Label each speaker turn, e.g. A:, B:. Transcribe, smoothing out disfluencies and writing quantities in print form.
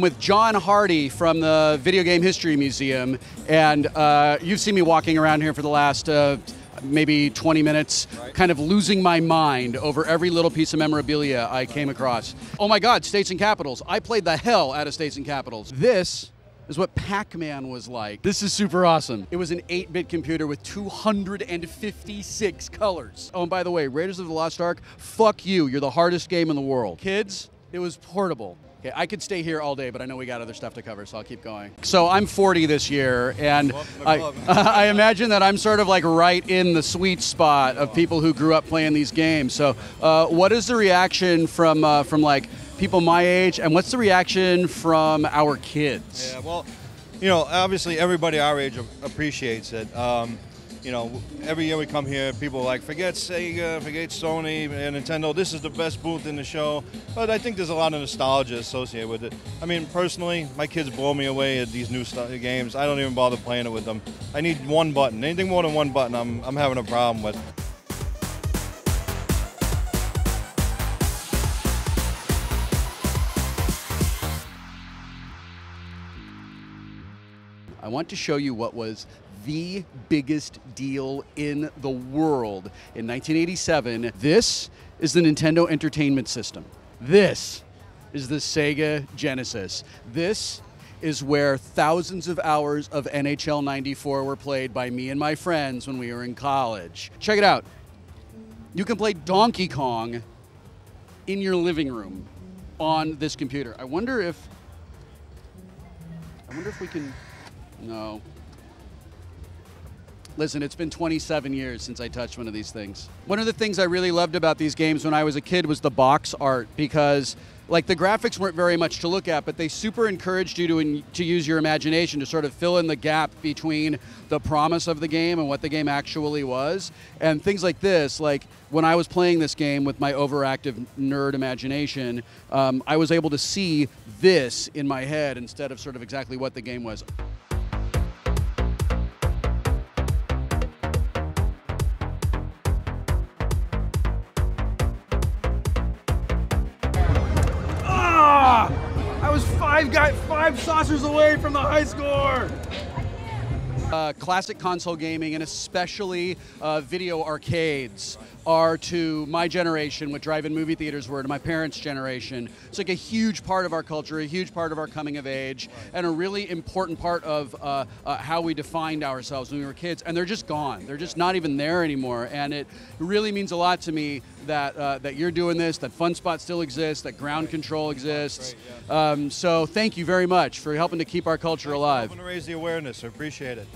A: I'm with John Hardy from the Video Game History Museum, and you've seen me walking around here for the last maybe 20 minutes, kind of losing my mind over every little piece of memorabilia I came across. Oh my God, States and Capitals. I played the hell out of States and Capitals. This is what Pac-Man was like. This is super awesome. It was an 8-bit computer with 256 colors. Oh, and by the way, Raiders of the Lost Ark, fuck you. You're the hardest game in the world. Kids, it was portable. Okay, I could stay here all day, but I know we got other stuff to cover, so I'll keep going. So I'm 40 this year, and I imagine that I'm sort of like right in the sweet spot of people who grew up playing these games. So what is the reaction from like people my age, and what's the reaction from our kids?
B: Yeah, well, you know, obviously everybody our age appreciates it. You know, every year we come here, people are like, forget Sega, forget Sony and Nintendo, this is the best booth in the show. But I think there's a lot of nostalgia associated with it. I mean, personally, my kids blow me away at these new games. I don't even bother playing it with them. I need one button. Anything more than one button, I'm having a problem with.
A: I want to show you what was the biggest deal in the world in 1987. This is the Nintendo Entertainment System. This is the Sega Genesis. This is where thousands of hours of NHL 94 were played by me and my friends when we were in college. Check it out. You can play Donkey Kong in your living room on this computer. I wonder if we can, no. Listen, it's been 27 years since I touched one of these things. One of the things I really loved about these games when I was a kid was the box art, because like the graphics weren't very much to look at, but they super encouraged you to use your imagination to sort of fill in the gap between the promise of the game and what the game actually was. And things like this, like when I was playing this game with my overactive nerd imagination, I was able to see this in my head instead of sort of exactly what the game was.
C: I was five saucers away from the high score.
A: Classic console gaming, and especially video arcades, are to my generation what drive-in movie theaters were to my parents' generation. It's like a huge part of our culture, a huge part of our coming of age, and a really important part of how we defined ourselves when we were kids. And they're just gone. They're just not even there anymore. And it really means a lot to me that that you're doing this, that Fun Spot still exists, that Ground Control exists.
B: Great, yeah.
A: So thank you very much for helping to keep our culture alive.
B: Helping to raise the awareness. I appreciate it.